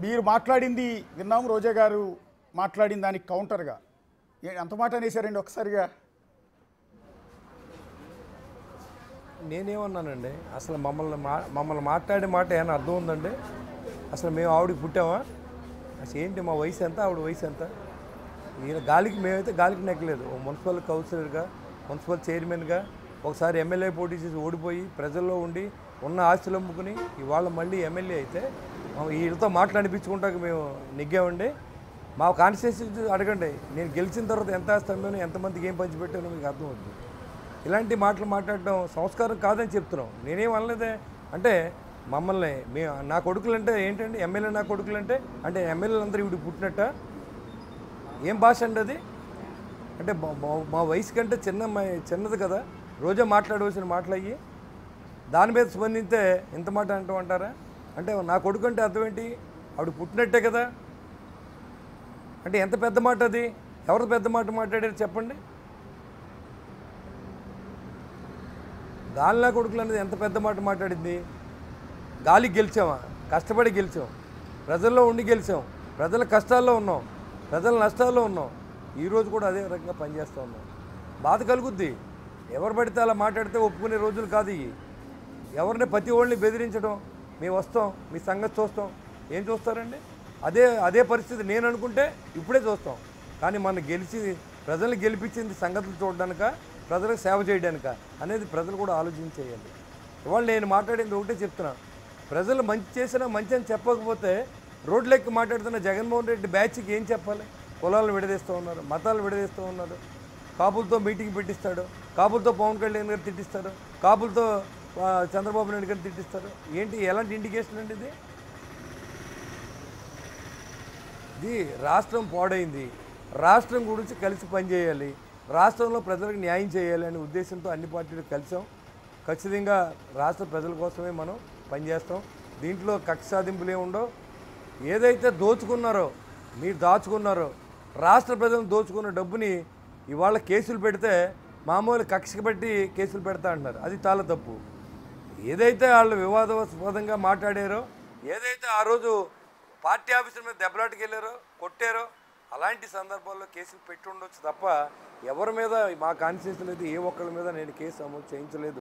మీరు మాట్లాడింది విన్నాం, రోజా గారు మాట్లాడిన దానికి కౌంటర్గా అంత మాట అనేసారండి ఒకసారిగా. నేనేమన్నానండి? అసలు మమ్మల్ని మాట్లాడే మాట ఏమైనా అర్థం ఉందండి? అసలు మేము ఆవిడకి పుట్టామా? అసలు ఏంటి మా వయసు ఎంత, ఆవిడ వయసు ఎంత? ఈయన గాలికి, మేమైతే గాలికి నెక్కలేదు. ఓ మున్సిపల్ కౌన్సిలర్గా, మున్సిపల్ చైర్మన్గా, ఒకసారి ఎమ్మెల్యే పోటీ చేసి ఓడిపోయి ప్రజల్లో ఉండి ఉన్న ఆస్తులు అమ్ముకుని ఇవాళ మళ్ళీ ఎమ్మెల్యే అయితే వీళ్ళతో మాట్లాడిపించుకుంటాక మేము నెగ్గామండి. మా కాన్స్టిట్యూన్సీ అడగండి, నేను గెలిచిన తర్వాత ఎంత ఆస్తి అమ్మాను, ఎంతమందికి ఏం పంచిపెట్టానో మీకు అర్థమవుతుంది. ఇలాంటి మాటలు మాట్లాడడం సంస్కారం కాదని చెప్తున్నాం. నేనేం అనలేదే. అంటే మమ్మల్ని నా కొడుకులు అంటే ఏంటండి? ఎమ్మెల్యే నా కొడుకులు అంటే ఎమ్మెల్యేలు అందరూ ఇవి పుట్టినట్ట? ఏం భాష అండి అది? అంటే మా వయసు కంటే చిన్నది కదా. రోజా మాట్లాడవలసిన మాటలు అయ్యి దాని మీద స్పందిస్తే ఇంత మాట అంటారా? అంటే నా కొడుకు అంటే అర్థం ఏంటి? ఆవిడ పుట్టినట్టే కదా. అంటే ఎంత పెద్ద మాట అది? ఎవరు పెద్ద మాట మాట్లాడారు చెప్పండి? గాలిలా కొడుకులు అనేది ఎంత పెద్ద మాట మాట్లాడింది? గాలికి గెలిచామా? కష్టపడి గెలిచాం, ప్రజల్లో ఉండి గెలిచాం, ప్రజల కష్టాల్లో ఉన్నాం, ప్రజల నష్టాల్లో ఉన్నాం. ఈరోజు కూడా అదే రకంగా పనిచేస్తూ ఉన్నాం. బాధ కలుగుద్ది. ఎవరు పడితే అలా మాట్లాడితే ఒప్పుకునే రోజులు కాదు ఇవి. ఎవరిని ప్రతి వాళ్ళని బెదిరించడం, మేము వస్తాం, మీ సంగతి చూస్తాం, ఏం చూస్తారండి? అదే పరిస్థితి నేను అనుకుంటే ఇప్పుడే చూస్తాం. కానీ మన ప్రజల్ని గెలిపించింది సంగతులు చూడడానిక, ప్రజలకు సేవ చేయడానిక అనేది ప్రజలు కూడా ఆలోచించేయాలి. ఇవాళ నేను మాట్లాడింది ఒకటే చెప్తున్నా. ప్రజలు మంచి చేసినా మంచి అని చెప్పకపోతే రోడ్లెక్కి మాట్లాడుతున్న జగన్మోహన్ రెడ్డి బ్యాచ్కి ఏం చెప్పాలి? కులాలను విడదీస్తూ ఉన్నారు, మతాలు విడదీస్తూ ఉన్నారు, కాపులతో మీటింగ్ పెట్టిస్తాడు, కాపులతో పవన్ కళ్యాణ్ గారు తిట్టిస్తారు, కాపులతో చంద్రబాబు నాయుడు గారు తిట్టిస్తారు. ఏంటి, ఎలాంటి ఇండికేషన్ అండి ఇది? ఇది రాష్ట్రం పాడైంది. రాష్ట్రం గురించి కలిసి పనిచేయాలి, రాష్ట్రంలో ప్రజలకు న్యాయం చేయాలి అనే ఉద్దేశంతో అన్ని పార్టీలు కలిసాం. ఖచ్చితంగా రాష్ట్ర ప్రజల కోసమే మనం పనిచేస్తాం. దీంట్లో కక్ష సాధింపులు ఏముండవు. ఏదైతే దోచుకున్నారో, మీరు దాచుకున్నారో, రాష్ట్ర ప్రజలను దోచుకున్న డబ్బుని ఇవాళ కేసులు పెడితే మామూలు కక్షకి బట్టి కేసులు పెడతా అంటున్నారు. అది చాలా తప్పు. ఏదైతే వాళ్ళు వివాదాస్పదంగా మాట్లాడారో, ఏదైతే ఆ రోజు పార్టీ ఆఫీసుల మీద దెబ్బలాటకి వెళ్ళారో, కొట్టారో, అలాంటి సందర్భాల్లో కేసులు పెట్టి ఉండొచ్చు తప్ప ఎవరి మీద, మా కాన్స్టిట్యూన్సీలో అయితే ఏ ఒక్కరి మీద నేను కేసు అమలు చేయించలేదు.